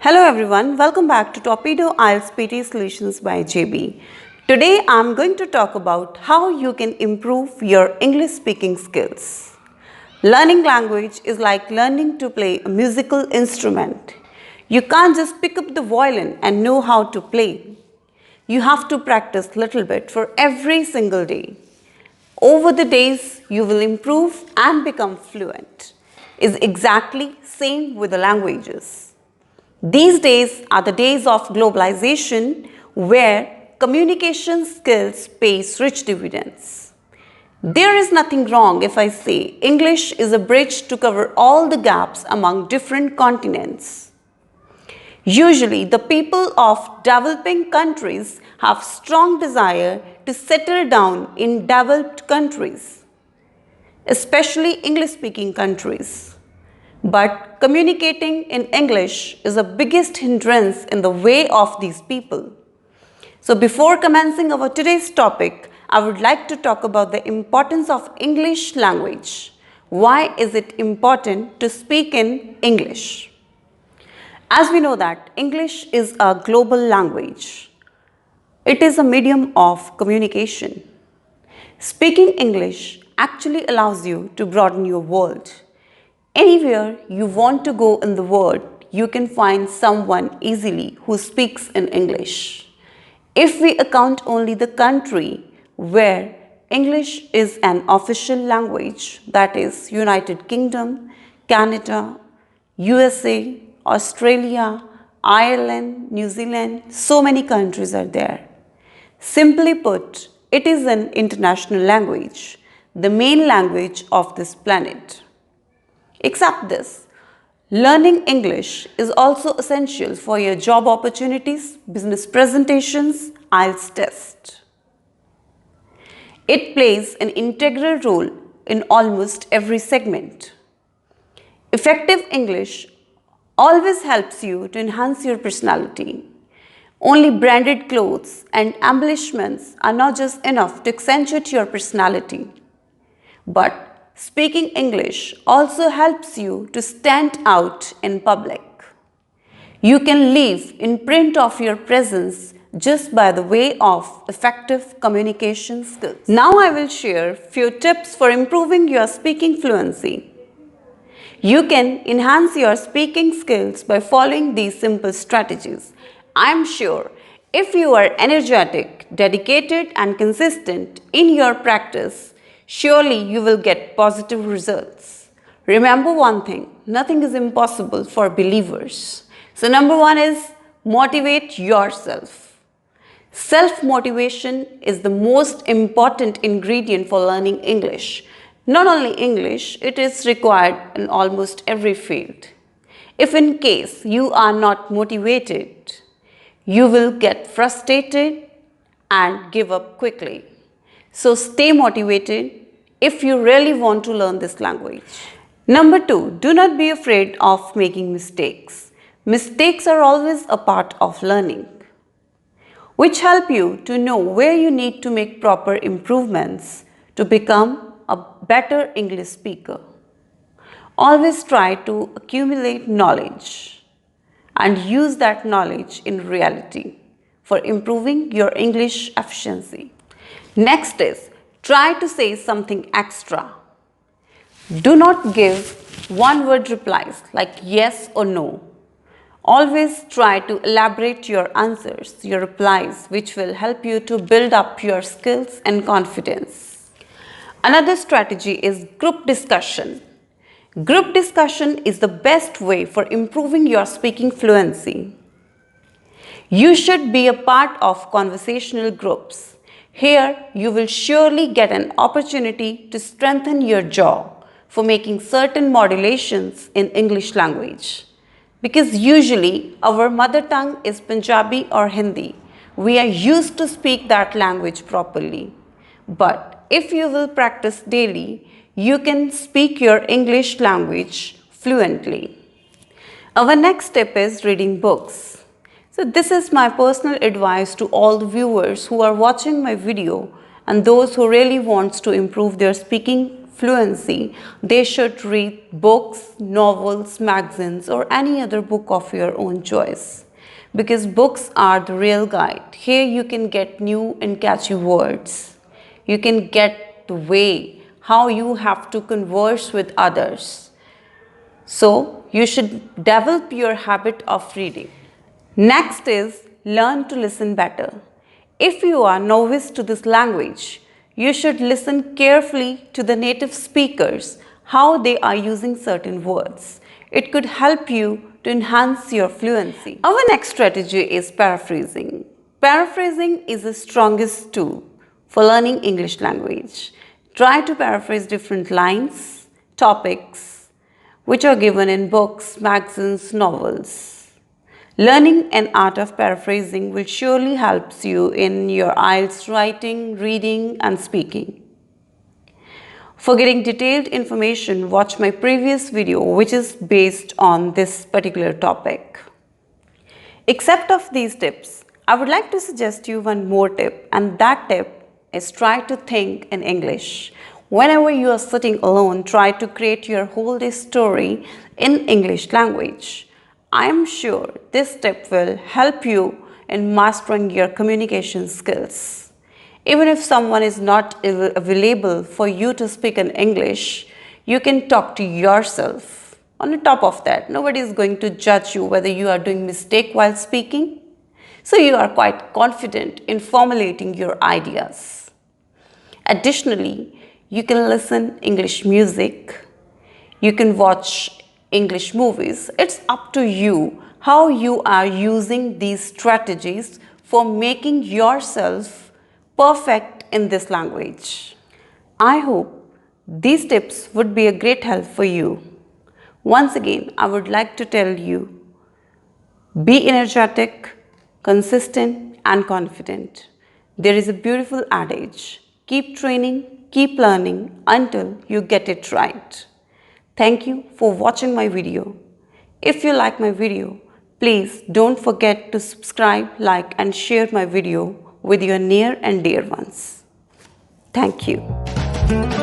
Hello everyone, welcome back to Torpedo IELTS PT Solutions by JB. Today I'm going to talk about how you can improve your English speaking skills. Learning language is like learning to play a musical instrument. You can't just pick up the violin and know how to play. You have to practice little bit for every single day. Over the days, you will improve and become fluent. Is exactly same with the languages. These days are the days of globalization where communication skills pays rich dividends. There is nothing wrong if I say English is a bridge to cover all the gaps among different continents. Usually, the people of developing countries have strong desire to settle down in developed countries, especially English-speaking countries. But communicating in English is the biggest hindrance in the way of these people. So before commencing our today's topic, I would like to talk about the importance of English language. Why is it important to speak in English? As we know that English is a global language. It is a medium of communication. Speaking English actually allows you to broaden your world. Anywhere you want to go in the world, you can find someone easily who speaks in English. If we account only the country where English is an official language, that is United Kingdom, Canada, USA, Australia, Ireland, New Zealand, so many countries are there. Simply put, it is an international language, the main language of this planet. Except this, learning English is also essential for your job opportunities, business presentations, IELTS test. It plays an integral role in almost every segment. Effective English always helps you to enhance your personality. Only branded clothes and embellishments are not just enough to accentuate your personality, but speaking English also helps you to stand out in public. You can leave imprint of your presence just by the way of effective communication skills. Now I will share few tips for improving your speaking fluency. You can enhance your speaking skills by following these simple strategies. I am sure if you are energetic, dedicated and consistent in your practice, surely you will get positive results. Remember one thing, nothing is impossible for believers. So number one is motivate yourself. Self-motivation is the most important ingredient for learning English. Not only English, it is required in almost every field. If in case you are not motivated, you will get frustrated and give up quickly. So stay motivated if you really want to learn this language. Number two, do not be afraid of making mistakes. Mistakes are always a part of learning, which help you to know where you need to make proper improvements to become a better English speaker. Always try to accumulate knowledge and use that knowledge in reality for improving your English efficiency. Next is, try to say something extra. Do not give one-word replies like yes or no. Always try to elaborate your answers, your replies, which will help you to build up your skills and confidence. Another strategy is group discussion. Group discussion is the best way for improving your speaking fluency. You should be a part of conversational groups. Here, you will surely get an opportunity to strengthen your jaw for making certain modulations in English language. Because usually, our mother tongue is Punjabi or Hindi. We are used to speak that language properly. But if you will practice daily, you can speak your English language fluently. Our next step is reading books. So this is my personal advice to all the viewers who are watching my video and those who really wants to improve their speaking fluency, they should read books, novels, magazines, or any other book of your own choice. Because books are the real guide. Here you can get new and catchy words. You can get the way how you have to converse with others. So you should develop your habit of reading. Next is learn to listen better. If you are novice to this language, you should listen carefully to the native speakers, how they are using certain words. It could help you to enhance your fluency. Our next strategy is paraphrasing. Paraphrasing is the strongest tool for learning English language. Try to paraphrase different lines, topics, which are given in books, magazines, novels. Learning an art of paraphrasing will surely help you in your IELTS writing, reading, and speaking. For getting detailed information, watch my previous video which is based on this particular topic. Except of these tips, I would like to suggest you one more tip, and that tip is try to think in English. Whenever you are sitting alone, try to create your whole day story in English language. I am sure this tip will help you in mastering your communication skills. Even if someone is not available for you to speak in English, you can talk to yourself. On the top of that, nobody is going to judge you whether you are doing mistake while speaking. So you are quite confident in formulating your ideas. Additionally, you can listen English music. You can watch English movies. It's up to you how you are using these strategies for making yourself perfect in this language. I hope these tips would be a great help for you. Once again, I would like to tell you, be energetic, consistent, and confident. There is a beautiful adage, keep training, keep learning until you get it right. Thank you for watching my video. If you like my video, please don't forget to subscribe, like, and share my video with your near and dear ones. Thank you.